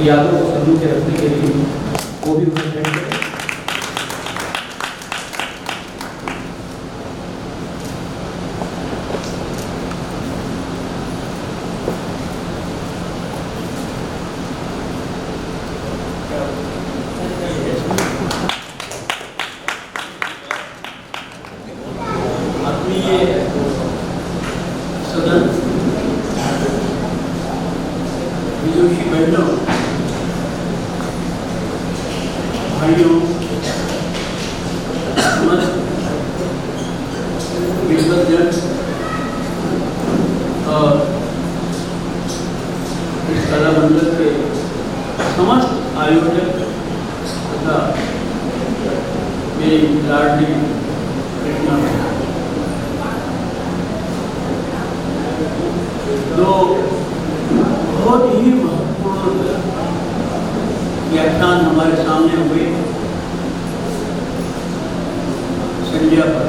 यादों को संजो के रखने के लिए वो भी उन्हें ट्रेंड करें। सदन विदुषी बहनों, भाइयों, विद्वजन और इस कला मंडल के समस्त आयोजक तथा मेरी लाडली कृष्णा दो बहुत ही महत्वपूर्ण व्याख्यान हमारे सामने हुए संज्ञा पर।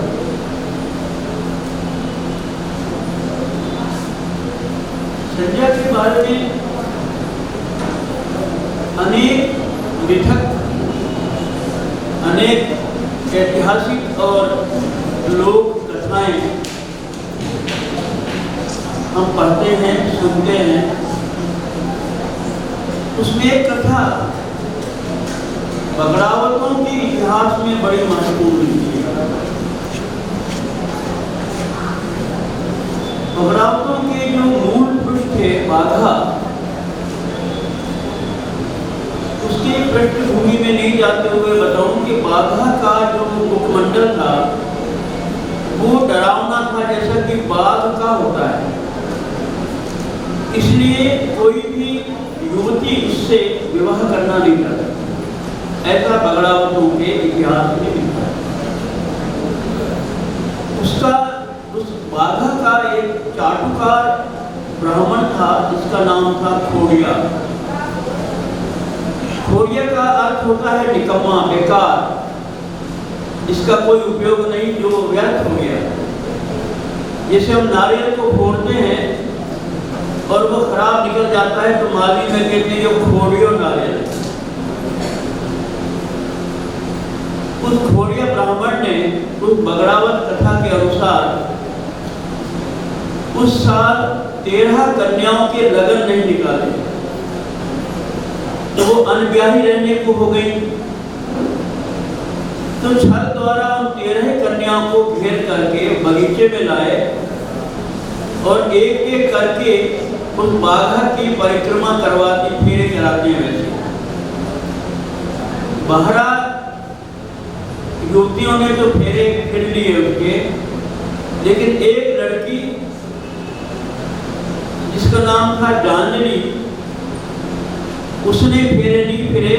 संज्ञा के बारे में अनेक लेखक, अनेक ऐतिहासिक और लोक कथाएं हम पढ़ते हैं, सुनते हैं। उसमें एक कथा बगड़ावतों के इतिहास में बड़ी महत्वपूर्ण है। बगड़ावतों के जो मूल पुरुष थे बाघा, उसकी पृष्ठभूमि में नहीं जाते हुए बताऊं कि बाघा का जो मुखमंडल था वो डरावना था, जैसा कि बाघ का होता है। इसलिए कोई भी युवती उससे विवाह करना नहीं चाहता, ऐसा बगड़ावतों के इतिहास में लिखा है। उस बाघा का एक चाटुकार ब्राह्मण था जिसका नाम था खोड़िया। खोड़िया का अर्थ होता है निकम्मा, बेकार, जिसका कोई उपयोग नहीं, जो व्यर्थ हो गया। जैसे हम नारियल को फोड़ते हैं और वो खराब निकल जाता है तो माली में कहते हैं ये खोड़ियो नारियल। उस खोड़िया ब्राह्मण ने उस बगड़ावत कथा के अनुसार उस साल 13 कन्याओं के लगन नहीं निकाले, तो वो अनब्याही रहने को हो गई। तो छल द्वारा उन 13 कन्याओं को घेर करके बगीचे में लाए और एक एक करके उस बाघा की परिक्रमा करवाती, फेरे कराती है। वैसे बहरा युवतियों ने तो फेरे फिर लिए उसके, लेकिन एक लड़की जिसका नाम था जानवी, उसने फेरे नहीं फिरे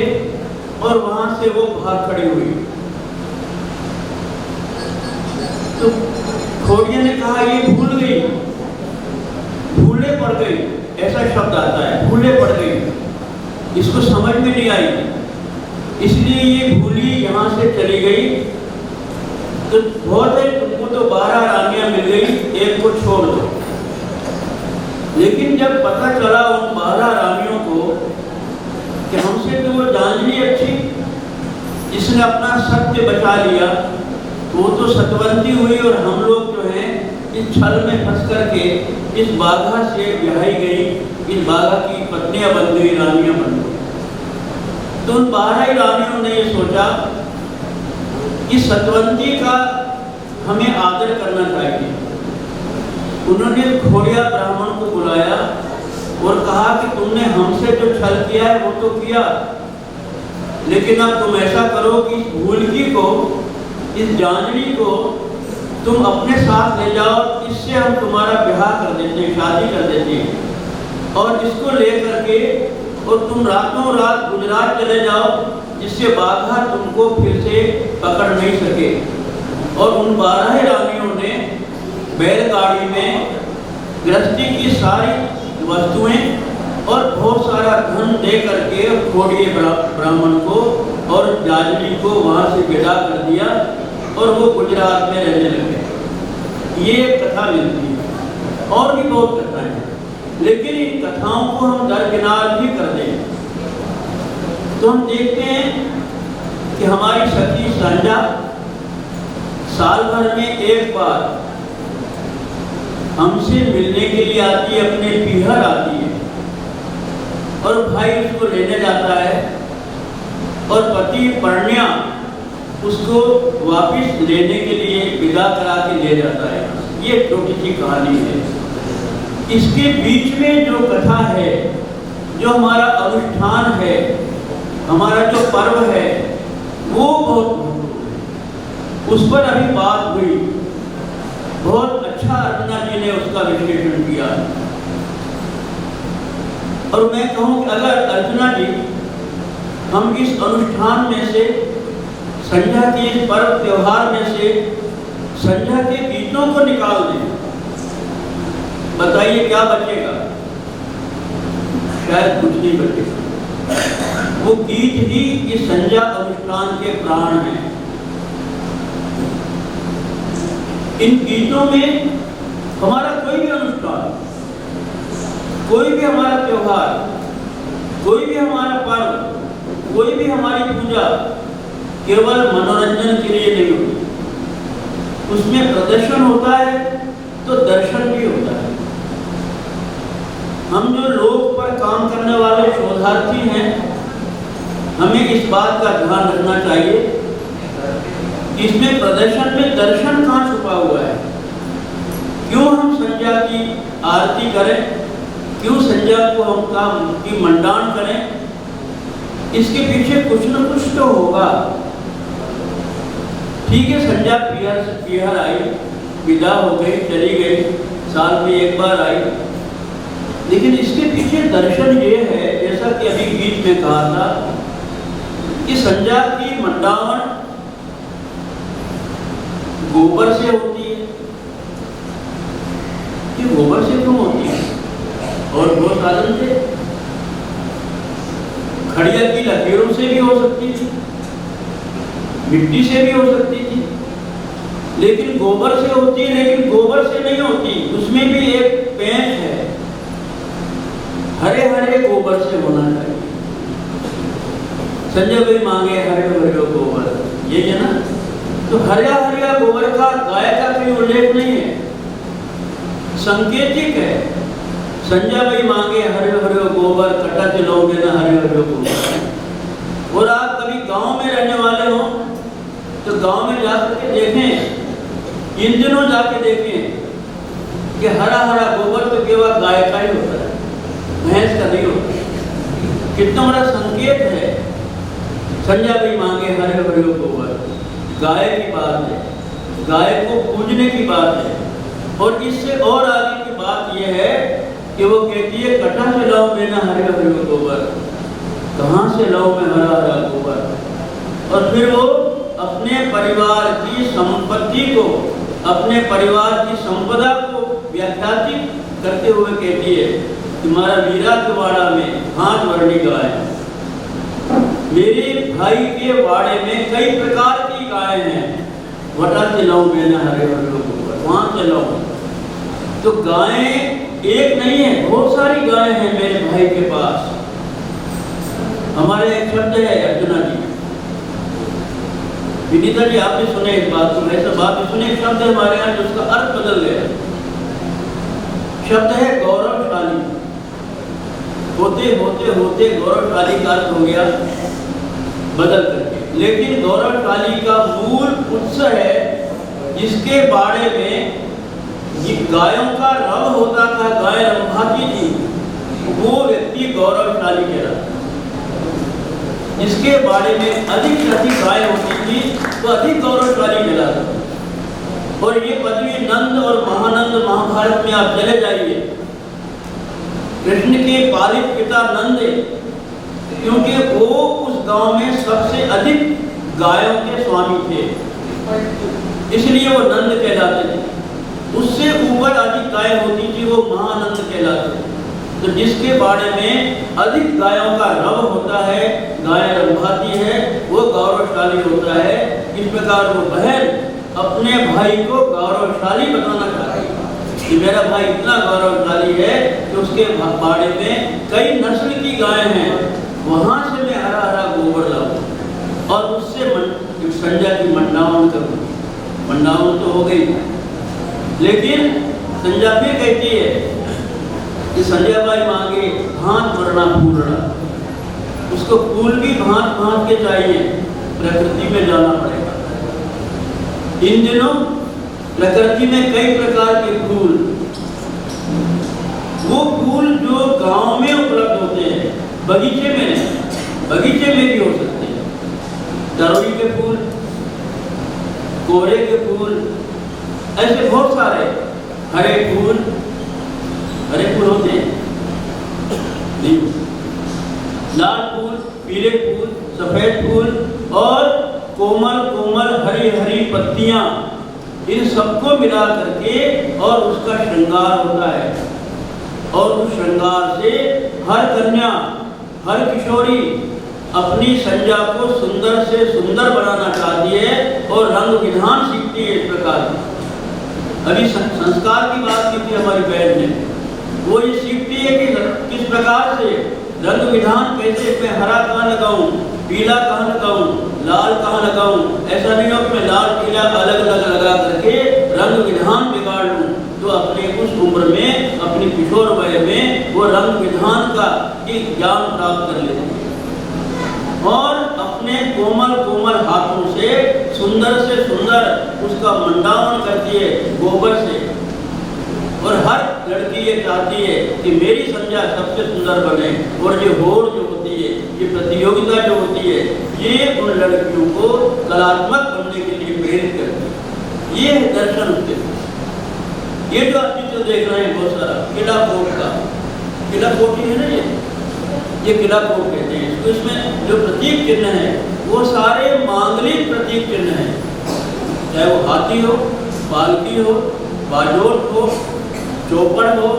और वहां से वो भाग खड़ी हुई। तो खोड़िया ने कहा ये भूल गई, भूले पड़ गई, ऐसा शब्द आता है, भूले पड़ गई, इसको समझ में नहीं आई, इसलिए ये भूली यहाँ से चली गई। तो बहुत है, तुमको तो 12 रानियां मिल गई, एक को छोड़ दो। लेकिन जब पता चला उन 12 रानियों को कि हमसे तो वो जानवी अच्छी, जिसने अपना सत्य बचा लिया, वो तो सतवंती हुई और हम लोग जो हैं इस छल में फंस करके इस बाघा से ब्याही गई, इस बाघा की पत्नियां बन गई, रानियां बन गई। तो उन 12 रानियों ने ये सोचा कि सतवंती का हमें आदर करना चाहिए। उन्होंने खोड़िया ब्राह्मण को बुलाया और कहा कि तुमने हमसे जो छल किया है वो तो किया, लेकिन अब तुम ऐसा करो कि इस भूलकी को, इस जानवी को तुम अपने साथ ले जाओ, इससे हम तुम्हारा ब्याह कर देते हैं, शादी कर देते हैं, और इसको ले करके और तुम रातों रात गुजरात चले जाओ, जिससे बाघा तुमको फिर से पकड़ नहीं सके। और उन 12 रानियों ने बैलगाड़ी में गृहस्थी की सारी वस्तुएं और बहुत सारा धन दे करके खोड़िए ब्राह्मण को और जानवी को वहाँ से विदा कर दिया और वो गुजरात में रहने लगे। ये कथा मिलती है, और भी बहुत कथाएं हैं, लेकिन इन कथाओं को हम दरकिनार भी कर दें तो हम देखते हैं कि हमारी सखी संजा साल भर में एक बार हमसे मिलने के लिए आती है, अपने पीहर आती है और भाई उसको लेने जाता है और पति परण्या उसको वापस लेने के लिए विदा करा के ले जाता है। ये छोटी सी कहानी है। इसके बीच में जो कथा है, जो हमारा अनुष्ठान है, हमारा जो पर्व है, वो बहुत उस पर अभी बात हुई। बहुत अच्छा अर्चना जी ने उसका विश्लेषण किया। और मैं कहूँ कि अगर अर्चना जी हम इस अनुष्ठान में से, संध्या के इस पर्व त्योहार में से संध्या के गीतों को निकाल दें, बताइए क्या बचेगा? शायद कुछ नहीं बचेगा। वो गीत ही इस संध्या अनुष्ठान के प्राण हैं। इन गीतों में हमारा कोई भी अनुष्ठान, कोई भी हमारा त्योहार, कोई भी हमारा पर्व, कोई भी हमारी पूजा केवल मनोरंजन के लिए नहीं होती। उसमें प्रदर्शन होता है तो दर्शन भी होता है। हम जो लोक पर काम करने वाले शोधार्थी हैं, हमें इस बात का ध्यान रखना चाहिए कि इसमें प्रदर्शन में दर्शन कहाँ छुपा हुआ है। क्यों हम संध्या की आरती करें, क्यों संध्या को हम काम की मंडान करें? इसके पीछे कुछ न कुछ तो होगा। ठीक है, संध्या पीहर से पीहर आई, विदा हो गई, चली गई, साल में एक बार आई, लेकिन इसके पीछे दर्शन ये है, जैसा कि अभी गीत में कहा था कि संध्या की मंडावन गोबर से होती है। कि गोबर से क्यों होती है? और गो साधन से, खड़िया की लकीरों से भी हो सकती थी, मिट्टी से भी हो सकती थी, लेकिन गोबर से होती है। लेकिन गोबर से नहीं होती, उसमें भी एक पेंच है, हरे हरे गोबर से होना चाहिए। संजय भाई मांगे हरे हरे गोबर, ये है ना। तो हरिया हरिया गोबर का गाय का कोई उल्लेख नहीं है, संकेतिक है। संजय भाई मांगे हरे हरे गोबर, कटा चलोगे ना हरे हरे गोबर। और आप कभी गांव में रहने वाले हो तो गांव में जाकर के देखें, इन दिनों जाके देखें कि हरा हरा गोबर तो केवल गाय का ही होता है, भैंस का नहीं होता। कितना बड़ा संकेत है। संजय भाई मांगे हरे हरे गोबर, गाय की बात है, गाय को पूजने की बात है। और इससे और आगे की बात यह है कि वो कहती है कटा से लाओ मैं ना हरे हरे गोबर, कहाँ से लाओ मैं हरा हरा गोबर। और फिर वो अपने परिवार की संपत्ति को, अपने परिवार की संपदा को व्याख्याति करते हुए कहती है कि हमारा वीरा के वाड़ा में हाथ वर्णी गाय, मेरे भाई के वाड़े में कई प्रकार की गाय हैं, वटा से लाऊं मैंने हरे हरे गोबर, वहां से लाऊं। तो गायें एक नहीं है, बहुत सारी गायें हैं मेरे भाई के पास। हमारे एक शब्द है अर्चना जी, विनीता जी आपने सुने इस बात को, ऐसा बात भी सुने। शब्द है हमारे यहाँ जिसका अर्थ बदल गया। शब्द है गौरवशाली। होते होते होते गौरवशाली का अर्थ हो गया बदल करके। लेकिन गौरवशाली का मूल उत्स है जिसके बारे में ये गायों का रव होता था, गाय रंभाती थी, वो व्यक्ति गौरवशाली कहलाता। जिसके बारे में अधिक से अधिक गाय होती थी तो अधिक गौरवशाली कहलाता। और ये पदवी नंद और महानंद महाभारत में आप चले जाइए, कृष्ण के पालित पिता नंद, क्योंकि वो उस गांव में सबसे अधिक गायों के स्वामी थे, इसलिए वो नंद कहलाते थे। उससे ऊपर अधिक गाय होती थी वो महानंद कहलाते थे। तो जिसके बारे में अधिक गायों का रव होता है, गाय रंभाती है, वो गौरवशाली होता है। इस प्रकार वो बहन अपने भाई को गौरवशाली बताना चाहती है कि मेरा भाई इतना गौरवशाली है कि उसके बाड़े में कई नस्ल की गाय हैं, वहां से मैं हरा हरा गोबर लाओ और उससे संध्या की मंडावन करो। मंडावन तो हो गई, लेकिन संध्या भी कहती है कि संध्या बाई मांगे भांत वरना पूर्णा, उसको फूल भी भांत भांत के चाहिए, प्रकृति में जाना पड़ेगा। इन दिनों प्रकृति में कई प्रकार के फूल, वो फूल जो गांव में उपलब्ध होते हैं, बगीचे में नहीं, बगीचे में भी हो सकते हैं। तरोई के फूल, कोहरे के फूल, ऐसे बहुत सारे हरे फूल होते हैं, लाल फूल, पीले फूल, सफेद फूल और कोमल कोमल हरी हरी पत्तियां, इन सबको मिला करके और उसका श्रृंगार होता है। और उस श्रृंगार से हर कन्या, हर किशोरी अपनी संध्या को सुंदर से सुंदर बनाना चाहती है और रंग विधान सीखती है। इस प्रकार अभी संस्कार की बात की थी हमारी बहन ने, वो ये सीखती है कि किस प्रकार से रंग विधान, कैसे मैं हरा कहाँ लगाऊं, पीला कहाँ लगाऊं, लाल कहाँ लगाऊं। ऐसा नहीं हो कि मैं लाल पीला अलग अलग लगा करके रंग विधान बिगाड़ लूं। तो अपने उस उम्र में, अपनी किशोर वय में वो रंग विधान का ज्ञान प्राप्त कर लेते हैं और अपने कोमल कोमल हाथों से सुंदर से सुंदर उसका मंडावन करती है गोबर से। और हर लड़की ये चाहती है कि मेरी संध्या सबसे सुंदर बने। और ये होड़ जो होती है, ये प्रतियोगिता जो होती है, ये उन लड़कियों को कलात्मक बनने के लिए प्रेरित करती है। ये है दर्शन उसके। ये जो आप चित्र देख रहे हैं बहुत सारा किला कोट का, किला कोट ही है ना, ये किला कोट कहते हैं इसको। इसमें जो प्रतीक चिन्ह है वो सारे मांगलिक प्रतीक चिन्ह हैं, चाहे वो हाथी हो, पालकी हो, बाजोट हो, चौपड़ हो।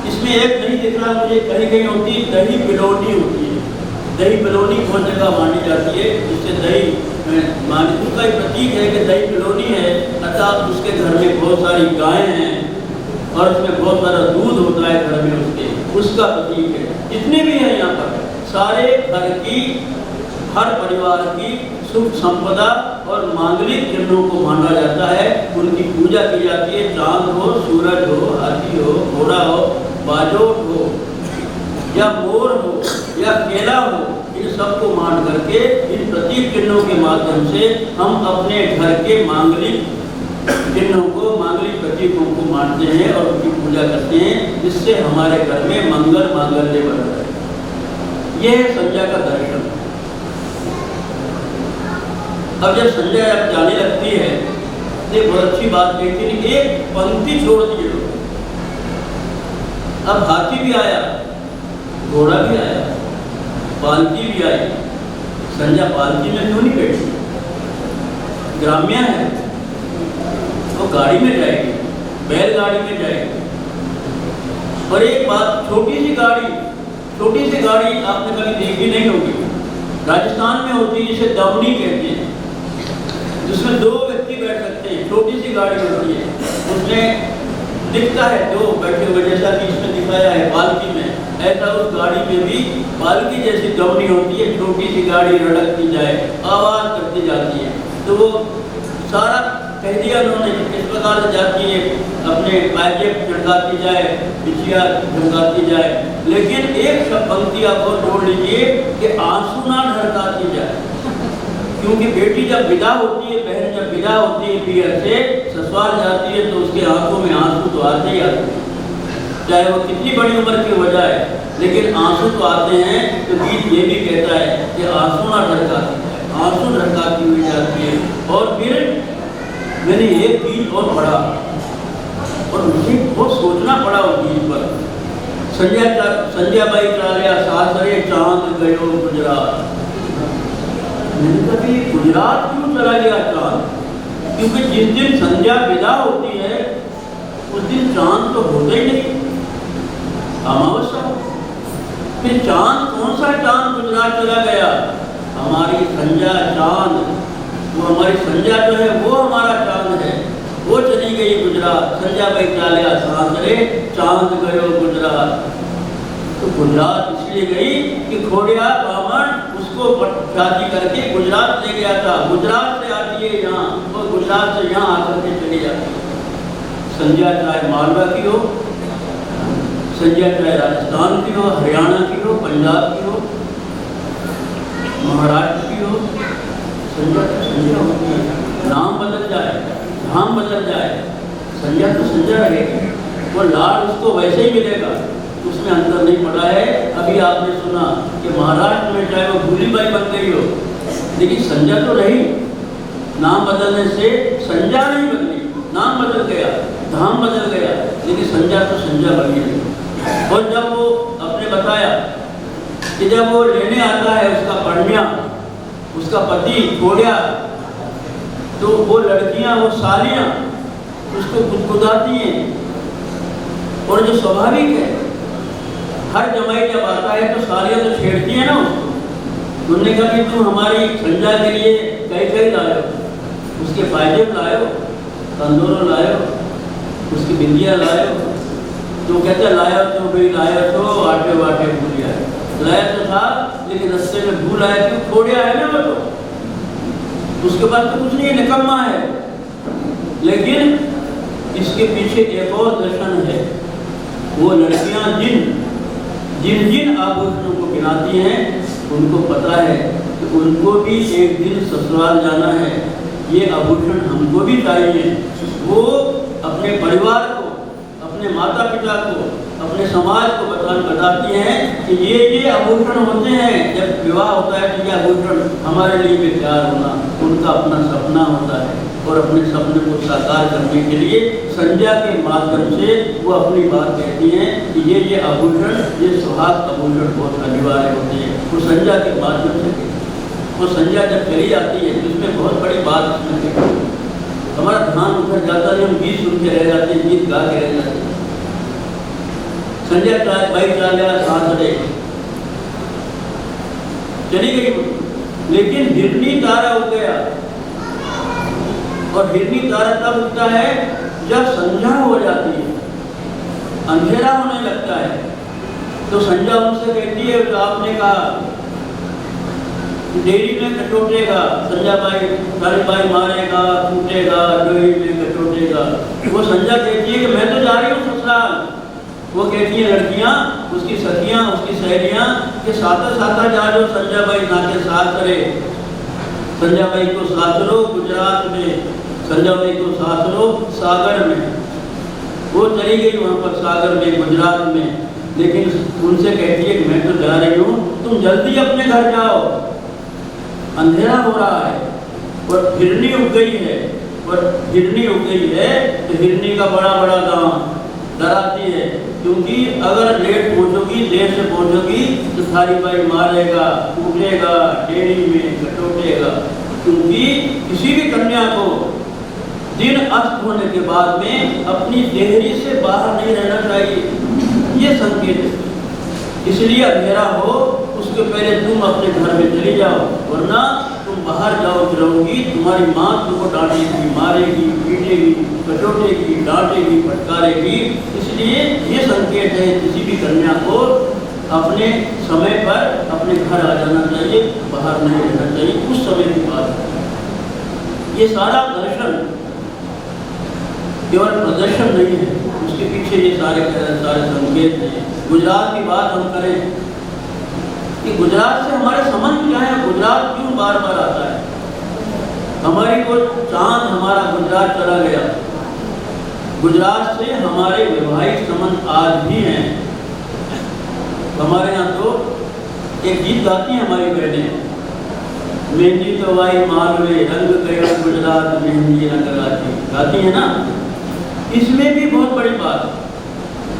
इसमें एक नहीं दिख रहा मुझे, कहीं कहीं होती है दही बिलोनी होती है। दही बिलोनी बहुत जगह मानी जाती है, जिससे दही मानी, उसका एक प्रतीक है कि दही बिलोनी है, अर्थात उसके घर में बहुत सारी गायें हैं और उसमें बहुत सारा दूध होता है घर में उसके, उसका प्रतीक है। जितने भी हैं यहाँ पर सारे घर की, हर परिवार की सुख संपदा और मांगलिक चिन्हों को माना जाता है, उनकी पूजा की जाती है। चांद हो, सूरज हो, हाथी हो, घोड़ा हो, बाजोट हो या मोर हो या केला हो, इन सबको मान करके इन प्रतीक चिन्हों के माध्यम से हम अपने घर के मांगलिक चिन्हों को, मांगलिक प्रतीकों को मानते हैं और उनकी पूजा करते हैं, जिससे हमारे घर में मंगल मांगल्य बढ़ता है। यह है संध्या का दर्शन। अब जब संध्या जब जाने लगती है तो ये बहुत अच्छी बात कहती है, एक पंक्ति छोड़ दिए लोग। अब हाथी भी आया, घोड़ा भी आया, पालकी भी आई। संध्या पालकी में क्यों नहीं बैठी? ग्राम्य है तो गाड़ी में जाएगी, बैलगाड़ी में जाएगी। और एक बात, छोटी सी गाड़ी आपने कभी देखी नहीं होगी, राजस्थान में होती है, जिसे दमनी कहते हैं, जिसमें 2 व्यक्ति बैठ सकते हैं। छोटी सी गाड़ी होती है, उसमें दिखता है 2 बैठे हुए, जैसा कि इसमें दिखाया है पालकी में। ऐसा उस गाड़ी में भी पालकी जैसी दमनी होती है, छोटी सी गाड़ी रड़कती जाए, आवाज करती जाती है। तो वो सारा कह दिया उन्होंने किस प्रकार से जाती है, अपने पायजेब झटकाती जाए, बिछिया झटकाती जाए। लेकिन एक पंक्ति आप और जोड़ लीजिए कि आंसू ना ढरकाती जाए, क्योंकि बेटी जब विदा होती है, बहन जब विदा होती है पियर से ससुराल जाती है, तो उसके आंखों में आंसू तो आते ही आते हैं, चाहे वो कितनी बड़ी उम्र की हो जाए, लेकिन आंसू तो आते हैं। तो गीत ये भी कहता है कि आंसू ना ढरकाती जाए, आंसू ढरकाती हुई जाती है। और फिर मैंने एक गीत और पढ़ा और मुझे बहुत सोचना पड़ा उस गीत पर। संध्या बाई चालिया सासरे चांद गयो गुजरात। मैंने कभी गुजरात क्यों चला गया चांद? क्योंकि जिस दिन संध्या विदा होती है उस दिन चांद तो होता ही नहीं, अमावस्या। फिर चांद, कौन सा चांद गुजरात चला गया? हमारी संध्या चांद, वो हमारी संध्या जो है वो हमारा चांद है, वो चली गई गुजरात। संध्या बाई चालिया सासरे चांद गयो गुजरात। तो गुजरात इसलिए गई कि खोड़िया बामन उस उसको शादी करके गुजरात ले गया था। गुजरात से आती है यहाँ और गुजरात से यहाँ आकर के चली जाती है। संध्या चाहे मालवा की हो, संध्या चाहे राजस्थान की हो, हरियाणा की हो, पंजाब की हो, महाराष्ट्र की हो, संध्या तो संध्या होती है। नाम बदल जाए, धाम बदल जाए, संध्या तो संध्या रहेगी। वो लाड उसको वैसे ही मिलेगा, उसमें अंतर नहीं पड़ा है। अभी आपने सुना कि महाराष्ट्र में चाहे वो भूलीबाई बन गई हो, लेकिन संध्या तो रही। नाम बदलने से संध्या नहीं बदली, नाम बदल गया, धाम बदल गया, लेकिन संध्या तो संध्या बनी है। और जब वो अपने बताया कि जब वो लेने आता है उसका पढ़निया, उसका पति छोड़िया, तो वो लड़कियां, वो सालियां उसको गुदगुदाती हैं। और जो स्वाभाविक है, हर जमाई जब आता है तो सालियां तो छेड़ती है ना उसको। उन्होंने कहा कि तुम हमारी संध्या के लिए कई लायो, उसके पायजेब लायो, तंदूरों लायो, उसकी बिंदियाँ लायो। तो कहते लाया तो भाई लाया तो आटे वाटे भूल आए, लाया तो था लेकिन रस्ते में भूल आया, क्यों छोड़े आए ना वो तो। उसके बाद तो कुछ नहीं, निकम्मा है। लेकिन इसके पीछे एक और दर्शन है। वो लड़कियां जिन जिन आभूषणों को गिनाती हैं, उनको पता है कि उनको भी एक दिन ससुराल जाना है। ये आभूषण हमको भी चाहिए। वो अपने परिवार को, अपने माता पिता को, अपने समाज को बताती हैं कि ये आभूषण होते हैं। जब विवाह होता है तो ये आभूषण हमारे लिए भी तैयार होना, उनका अपना सपना होता है। और अपने सपने को साकार करने के लिए संध्या के माध्यम से वो अपनी बात कहती हैं कि ये आभूषण, ये सुहाग आभूषण बहुत अनिवार्य होते हैं। वो संध्या के माध्यम से, वो संध्या जब चली जाती है तो इसमें बहुत बड़ी बात इसमें हमारा ध्यान उधर जाता है। हम गीत सुन के रह जाते हैं, गीत गा के रह जाते हैं। संध्या बाई चाल्या सासरे चली गई, लेकिन हिरनी तारा उठ गया। और हिरनी तारा तब उठता है जब संध्या हो जाती है, अंधेरा होने लगता है। तो संध्या उनसे कहती है, तो आपने कहा डेरी में कटोटेगा, संध्या बाई सारी बाई मारेगा, टूटेगा, डेरी में कटोटेगा। वो संध्या कहती है कि मैं तो जा रही हूँ ससुराल। वो कहती है लड़कियां, उसकी सखियां, उसकी सहेलियां कि साथा जा जो संध्या बाई नाके साथ करे। संध्या बाई को सासरो गुजरात में, संध्या बाई को सासरो सागर में। वो चली गई वहाँ पर सागर में, गुजरात में। लेकिन उनसे कहती है कि मैं तो जा रही हूँ, तुम जल्दी अपने घर जाओ, अंधेरा हो रहा है। और हिरनी उग गई है, और हिरनी उग गई है तो हिरनी का बड़ा बड़ा दाम डराती है, क्योंकि अगर लेट पहुँचोगी, देर से पहुँचोगी तो सारी बाई मारेगा, कूटेगा, डेरी में कटोटेगा। क्योंकि किसी भी कन्या को दिन अस्त होने के बाद में अपनी देहरी से बाहर नहीं रहना चाहिए, ये संकेत है। इसलिए अंधेरा हो उसके पहले तुम अपने घर में चली जाओ, वरना तुम बाहर जाओ रहोगी, तुम्हारी माँ तुमको डांटेगी, मारेगी, पीटेगी, कटोटेगी, डांटेगी, फटकारेगी। इसलिए ये संकेत है किसी भी कन्या को अपने समय पर अपने घर आ जाना चाहिए, बाहर नहीं रहना चाहिए। उस समय की बात। ये सारा दर्शन केवल प्रदर्शन नहीं है, उसके पीछे ये सारे संकेत हैं। गुजरात की बात हम करें कि गुजरात से हमारे संबंध क्या है, गुजरात क्यों बार बार आता है। हमारी को चांद हमारा गुजरात चला गया, गुजरात से हमारे वैवाहिक संबंध आज भी हैं। हमारे यहाँ तो एक गीत गाती हैं हमारी बहनें, मेहंदी तो वाई मालवे रंग गयो गुजरात मेहंदी रंग गाती है ना। इसमें भी बहुत बड़ी बात,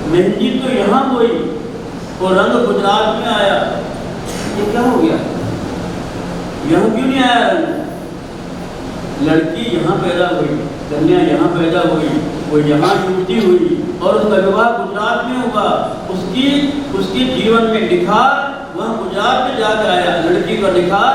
मेहंदी तो यहाँ हुई और रंग गुजरात में आया। ये क्या हो गया, यहाँ क्यों नहीं आया रंग? लड़की यहाँ पैदा हुई, कन्या यहाँ पैदा हुई, वो यहाँ युवती हुई और उसका विवाह गुजरात में हुआ। उसकी जीवन में निखार वहाँ गुजरात में जाकर आया। लड़की का निखार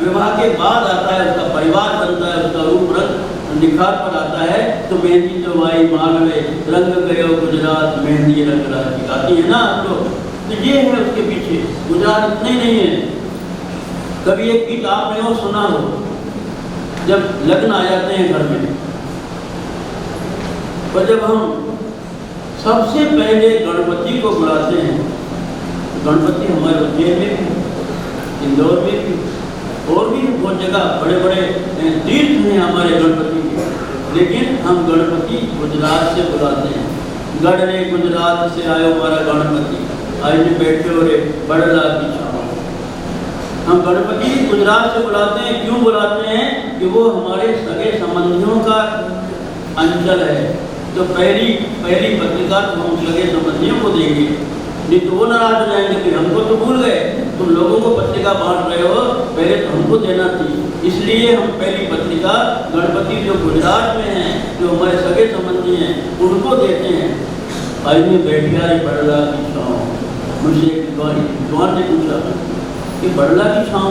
विवाह के बाद आता है, उसका परिवार बनता है, उसका रूप रंग निखार पर आता है। तो मेहंदी तो वाई मालवे रंग गयो गुजरात मेहंदी रंग गाती है ना आप लोग। तो ये है उसके पीछे, गुजरात इतना ही नहीं है। कभी एक गीत आपने वो सुना हो, जब लग्न आ जाते हैं घर में, और जब हम सबसे पहले गणपति को बुलाते हैं, गणपति हमारे उज्जैन में भी, इंदौर में भी, और भी बहुत जगह बड़े बड़े तीर्थ हैं हमारे गणपति के, लेकिन हम गणपति गुजरात से बुलाते हैं। गढ़ रे गुजरात से आयो हमारा गणपति, आज में बैठे हो रे बड़ला की छाव। हम गणपति गुजरात से बुलाते हैं, क्यों बुलाते हैं? कि वो हमारे सगे संबंधियों का अंचल है। तो पहली पत्रिका तो हम सगे संबंधियों को देंगे, नहीं तो वो नाराज हो जाएंगे कि हमको तो भूल गए, तुम लोगों को पत्रिका बांट रहे हो, पहले तो हमको देना थी। इसलिए हम पहली पत्रिका गणपति जो गुजरात में हैं, जो हमारे सगे संबंधी हैं, उनको देते हैं। आज में बैठिया रे बड़ला की छाँव। मुझे एक विद्वान ने पूछा कि बड़ला की छाँव,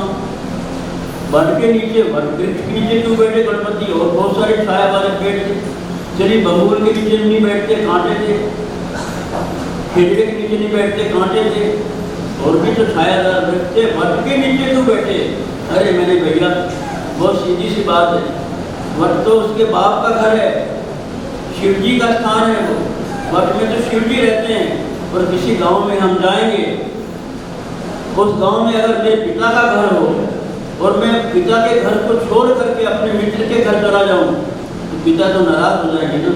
वट के नीचे, वट वृक्ष के नीचे क्यों बैठे गणपति? और बहुत सारे छाया वाले पेड़ थे, चलिए बबूल के नीचे नहीं बैठते, कांटे थे, खेजड़े के नीचे नहीं बैठते, कांटे थे, और भी तो छायादार वृक्ष थे, वट के नीचे क्यों बैठे? अरे मैंने भैया बहुत सीधी सी बात है, वट तो उसके बाप का घर है, शिव जी का स्थान है वो, वट में तो शिव जी रहते हैं। और किसी गांव में हम जाएंगे, उस गांव में अगर मेरे पिता का घर हो और मैं पिता के घर को छोड़ करके अपने मित्र के घर चला जाऊं, तो पिता तो नाराज हो जाएंगे ना।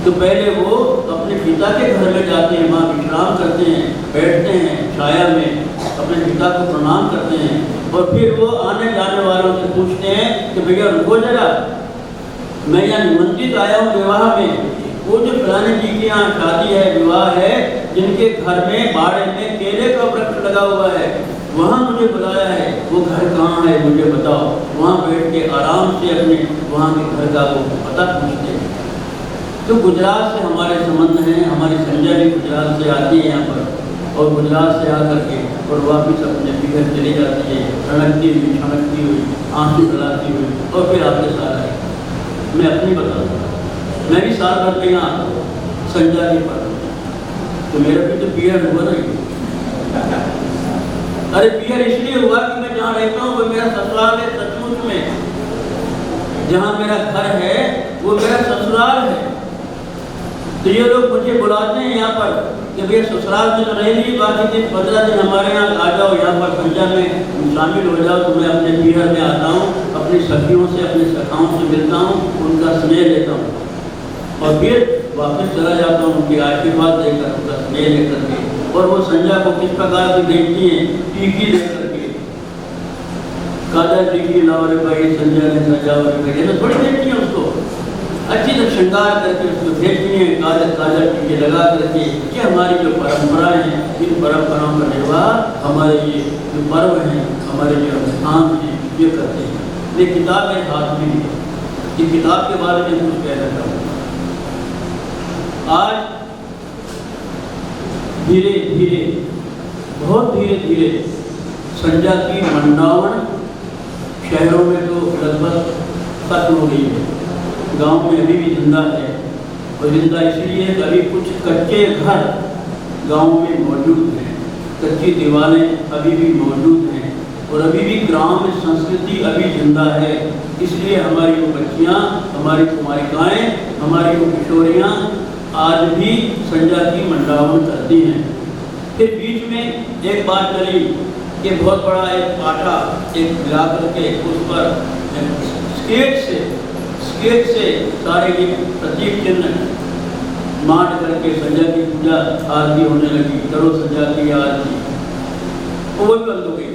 तो पहले वो अपने पिता के घर में जाते हैं, वहाँ विश्राम करते हैं, बैठते हैं छाया में, अपने पिता को प्रणाम करते हैं, और फिर वो आने जाने वालों से पूछते हैं कि भैया रुको जरा, मैं यहाँ निमंत्रित आया हूँ विवाह में, वो जो फलाने जी के यहाँ शादी है, विवाह है, जिनके घर में बाड़े में केले का वृक्ष लगा हुआ है, वहाँ मुझे बुलाया है, वो घर कहाँ है मुझे बताओ। वहाँ बैठ के आराम से अपने वहाँ के घर का वो पता पूछते हैं। तो गुजरात से हमारे संबंध हैं, हमारी संजय भी गुजरात से आती है यहाँ पर, और गुजरात से आकर के और वापिस अपने घर चली जाती है, सड़कती हुई, आंसू फैलाती हुई, और फिर आपके साथ आए। मैं अपनी बताऊँ, मैं भी साल भर के यहाँ आता हूँ संजय के पर, तो मेरा भी तो पीरियड हुआ ना। अरे पीरियड इसलिए हुआ कि मैं जहाँ रहता हूँ वो मेरा ससुराल है, सचमुच में जहाँ मेरा घर है वो मेरा ससुराल है। तो ये लोग मुझे बुलाते हैं यहाँ पर कि भैया ससुराल में तो रह ली, बाकी दिन 15 दिन हमारे यहाँ आ जाओ, यहाँ पर संजय में शामिल हो जाओ। तो मैं अपने पीरियड में आता हूँ, अपनी सखियों से, अपने सखाओं से मिलता हूँ, उनका स्नेह लेता हूँ, और फिर वापस चला जाता हूँ उनके आशीर्वाद देकर, उनका स्नेह लेकर के। और वो संजय को किस प्रकार से देखती हैं, टीकी लेकर के, काजल टीकी लाओ रे भाई, संजय ने सजाओ रे भाई, तो थोड़ी देखती है उसको, अच्छी तरह श्रृंगार करके उसको देखती हैं, काजल टीके लगा करके। ये हमारी जो परंपराएं हैं, इन परंपराओं का निर्वाह हमारे ये जो पर्व हैं, हमारे जो अनुष्ठान हैं, ये करते हैं। ये किताब मेरे हाथ में है, ये किताब के बारे में कुछ कह रहा हूँ। आज धीरे धीरे, बहुत धीरे धीरे संजय की मंडावन शहरों में तो लगभग खत्म हो गई है, गांव में अभी भी जिंदा है। और जिंदा इसलिए कि अभी कुछ कच्चे घर गांव में मौजूद हैं, कच्ची दीवारें अभी भी मौजूद हैं, और अभी भी ग्राम संस्कृति अभी जिंदा है। इसलिए हमारी वो बच्चियाँ, हमारी कुमारिकाएँ, हमारी वो किशोरियाँ आज भी संजय की मंडावन करती हैं। फिर बीच में एक बात चली कि बहुत बड़ा एक पाटा एक मिला करके उस पर स्केच से सारे ये प्रतीक चिन्ह मार करके संजय की पूजा आरती होने लगी, करो संजय की आरती। वो भी बंद हो गई,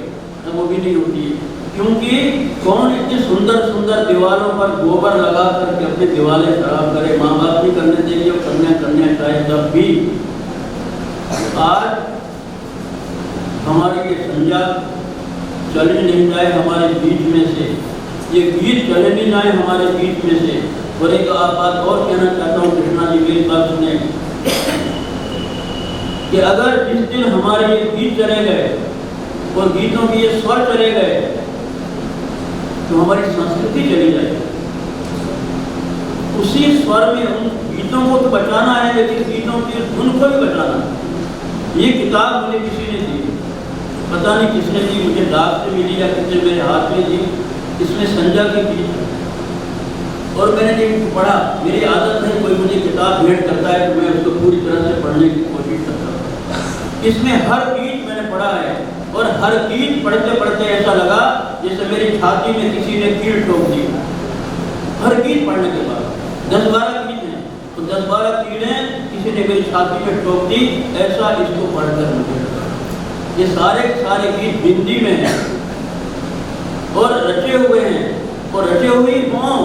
अब वो भी नहीं होती है, क्योंकि कौन इतनी सुंदर सुंदर दीवारों पर गोबर लगा करके अपनी दीवारें खराब करे। माँ बाप भी करने देंगे और करने चाहे तब भी। आज हमारे ये संजय चले नहीं जाए हमारे बीच में से, ये गीत चले नहीं जाए हमारे बीच में से। और एक बात और कहना चाहता हूँ, कृष्णा जी मेरी बात सुने, कि अगर जिस दिन हमारे ये गीत चले गए और गीतों के ये स्वर चले गए तो हमारी संस्कृति चली जाएगी। उसी स्वर में उन गीतों को तो बचाना है, लेकिन गीतों की धुन को भी बचाना है। ये किताब मुझे किसी ने दी, पता नहीं किसने दी, मुझे डाक से मिली या किसने मेरे हाथ में दी। इसमें संजा की गीत और मैंने एक पढ़ा। मेरी आदत है कोई मुझे किताब भेंट करता है तो मैं उसको पूरी तरह से पढ़ने की कोशिश करता हूँ। इसमें हर गीत मैंने पढ़ा है और हर गीत पढ़ते पढ़ते ऐसा लगा जैसे मेरी छाती में किसी ने कील ठोक दी। हर गीत पढ़ने के बाद 10-12 गीत हैं तो 10-12 कीड़ें किसी ने मेरी छाती में ठोक दी, ऐसा इसको पढ़कर मुझे लगा। ये सारे गीत हिंदी में हैं और रचे हुए हैं और रचे हुए हों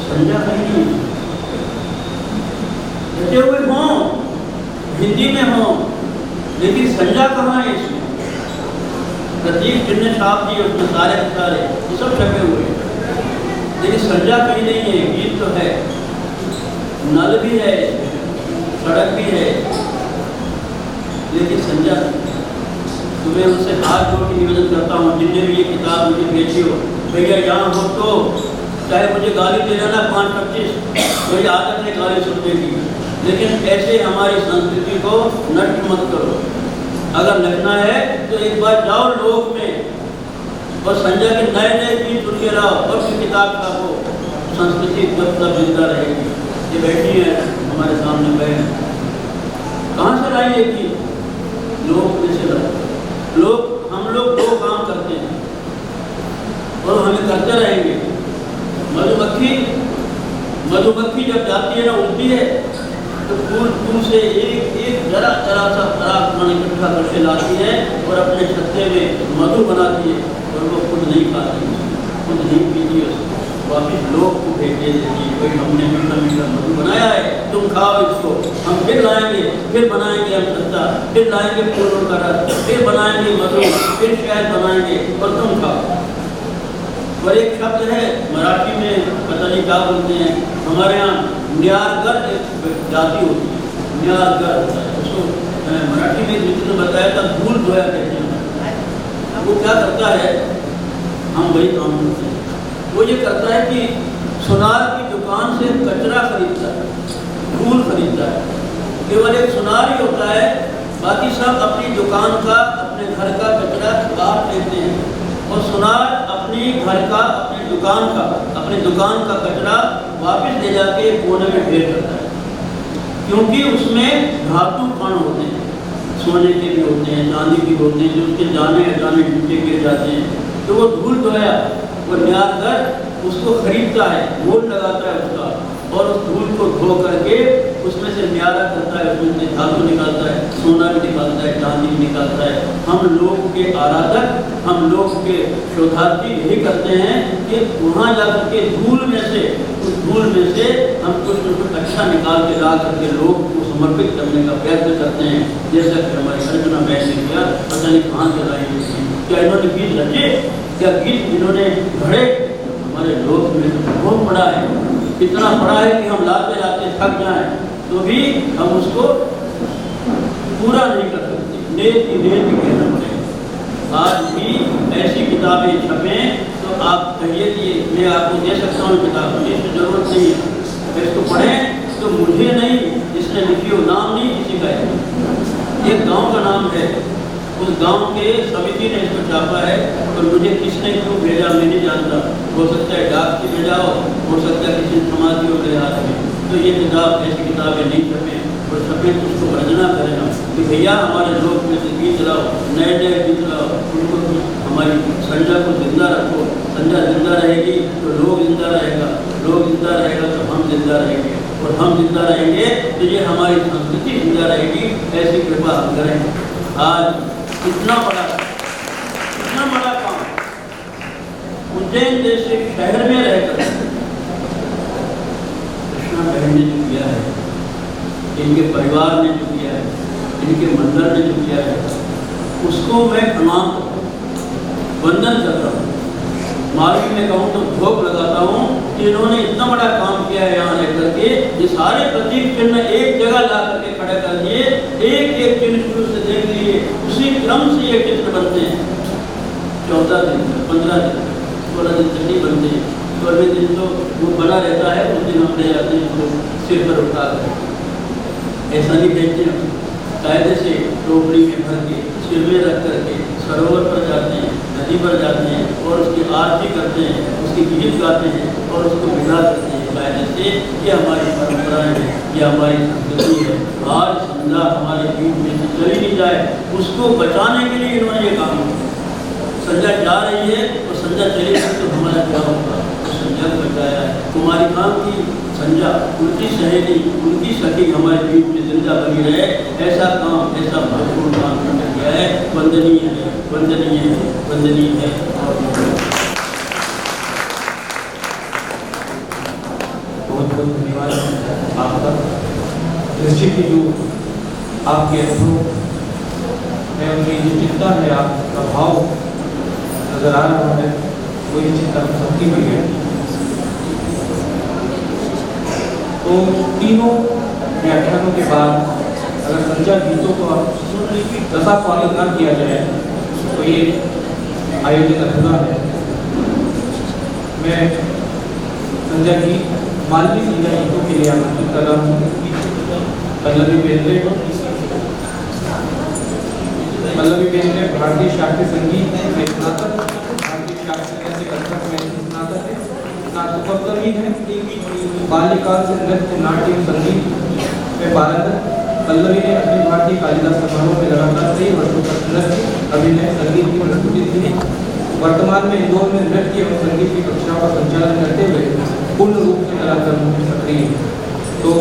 संजा नहीं, रचे हुए हों हिंदी में हों, लेकिन संजा कहाँ है इसमें? प्रतीक चिन्ह छाप दिए उसमें सारे ये सब छपे हुए हैं, लेकिन संजा कहीं नहीं है। गीत तो है, नल भी है, सड़क भी है, लेकिन संजा। तो मैं उनसे हाथ जोड़ के निवेदन करता हूँ जिनने भी ये किताब मुझे भेजी हो, भैया यहाँ हो तो चाहे मुझे गाली दे देना 5-25, मेरी आदत है गाली सुनने की, लेकिन ऐसे हमारी संस्कृति को नष्ट मत करो। अगर लगना है तो एक बार जाओ लोक में और संजय के नए गीत सुन के रहो और फिर किताब छापो, संस्कृति मतलब जिंदा रहेगी। ये बैठी है हमारे सामने बहन, कहाँ से लाई ये गीत? लोक में से लाई। हम लोग 2 काम करते हैं और हमें करते रहेंगे। मधुमक्खी जब जाती है ना, उड़ती है तो फूल से एक जरा सा पराग इकट्ठा करके लाती है और अपने छत्ते में मधु बनाती है और वो खुद नहीं खाती, खुद नहीं पीती है, वापिस लोग को भेज देती है। कोई हमने मीठा मधु बनाया है, तुम खाओ इसको, हम फिर लाएंगे, फिर बनाएंगे हम छत्ता, फिर लाएंगे फूलों का रस, फिर बनाएंगे मधु, फिर शहद बनाएंगे और तुम खाओ। और एक शब्द है मराठी में, पता नहीं क्या बोलते हैं, हमारे यहाँ न्यारगर एक जाति होती है, न्यारगर, उसको मराठी में जिसने बताया था धूल धोया कहते हैं। वो क्या करता है, हम वही काम करते हैं। वो ये करता है कि सुनार की दुकान से कचरा खरीदता है, धूल खरीदता है। केवल एक सुनार ही होता है, बाकी सब अपनी दुकान का, अपने घर का कचरा बाहर फेंकते हैं और सुनार अपनी घर का, अपनी दुकान का कचरा वापस ले जाके कोने में ढेर करता है, क्योंकि उसमें धातु कण होते हैं, सोने के भी होते हैं, चांदी के होते हैं, जो उसके जाने अजाने टूटे गिर जाते हैं। तो वो धूल धोया, वो न्यारगर उसको खरीदता है, मोल लगाता है उसका, और उस धूल को धो करके उसमें से न्यारा करता है, उसमें से धातु निकालता है, सोना भी निकालता है, चांदी भी निकालता है। हम लोग के आराधक, हम लोग के शोधार्थी यही करते हैं कि वहाँ जा करके धूल में से, उस धूल में से हम कुछ न कुछ अच्छा निकाल के ला करके लोग को समर्पित करने का प्रयत्न करते हैं। जैसा कि हमारी कल्पना बहन ने किया, पता नहीं कहाँ से लाई, क्या इन्होंने गीत रचे, क्या गीत इन्होंने घड़े? हमारे लोग में बहुत बड़ा है, इतना बड़ा है कि हम लाते लाते थक जाएं तो भी हम उसको पूरा नहीं कर सकते, नेति कहना पड़ेगा। आज भी ऐसी किताबें छपें तो आप कहिए कि मैं आपको दे सकता हूँ किताब, मुझे इसकी जरूरत नहीं है, इसको पढ़ें तो मुझे नहीं, जिसने लिखी हो, नाम नहीं किसी का है, एक गांव का नाम है, उस गांव के समिति ने इसको छापा है और मुझे किसने क्यों भेजा मैं नहीं जानता। हो सकता है डाक से भेजा हो सकता है किसी समाधियों के हाथ में। तो ये किताब, ऐसी किताबें नहीं छपे और छपे तो उसको वर्जना करेगा कि भैया हमारे लोग में से गीत लाओ, नए गीत लाओ, उनको हमारी संजा को जिंदा रखो। संजा जिंदा रहेगी तो लोग जिंदा रहेगा, लोग जिंदा रहेगा तो हम जिंदा रहेंगे, और हम जिंदा रहेंगे तो ये हमारी संस्कृति जिंदा रहेगी। ऐसी कृपा हम करें। आज इतना बड़ा काम उज्जैन जैसे शहर में रहकर कृष्णा बहन ने जो किया है, इनके परिवार ने जो किया है, इनके मंडल ने जो किया है, उसको मैं प्रणाम करता हूँ, वंदन करता हूँ। मार्गी में कहूँ तो भोग लगाता हूँ कि इन्होंने इतना बड़ा काम किया है। यहाँ रह करके ये सारे प्रतीक चिन्ह एक जगह ला करके खड़े कर दिए, एक एक चिन्ह शुरू से देख लिए, उसी क्रम से ये चित्र बनते हैं। 14 दिन, 15 दिन, 16 दिन तक नहीं बनते हैं। 16वें दिन तो वो बना रहता है, उस दिन हम ले जाते हैं उसको सिर पर उठा कर, ऐसा नहीं भेजते हम। कायदे से टोकरी में भर के सिर में रख करके सरोवर पर जाते हैं, नदी पर जाते हैं और उसकी आरती करते हैं, उसकी गीत गाते हैं और उसको विदा करते हैं कायदे से। ये हमारी परंपरा है, ये हमारी संस्कृति है। आज संजा हमारे बीच में से चली नहीं जाए, उसको बचाने के लिए इन्होंने ये काम किया। संजा जा रही है और संजा चली गई तो हमारा क्या होगा? संजा को बचाया है। कुमारी काम की संजा, उनकी सहेली, उनकी सखी हमारे बीच में जिंदा बनी रहे, ऐसा काम, ऐसा महत्वपूर्ण काम उन्होंने किया है। वंदनीय है, वंदनीय है, वंदनीय है। बहुत बहुत धन्यवाद आपका। निश्चित ही जो आपके अनुभव है, उनकी जो चिंता है, आपका भाव नजर आ रहा है, वही चिंता सबकी भी है। तो तीनों व्याख्यानों के बाद अगर संजा गीतों को दशा पालन न किया जाए तो ये आयोजन अधूरा है। मैं संजा की मालवी संजा गीतों के लिए आमंत्रित कर रहा हूँ। पल्लवी बेंद्रे, पल्लवी बेंद्रे भारतीय शास्त्रीय संगीत में स्नातक, भारतीय शास्त्रीय नृत्य कथक में स्नातक है, स्नातकोत्तरी है, बाल्यकाल से नृत्य, नाट्य, संगीत में पारंगत। पल्लवी ने अखिल भारतीय कालिदास समारोह में लगातार कई वर्षों तक नृत्य, अभिनय, संगीत की प्रस्तुति दी। वर्तमान में इंदौर में नृत्य एवं संगीत की कक्षाओं का संचालन करते हुए पूर्ण रूप से कलाकार में सक्रिय है। तो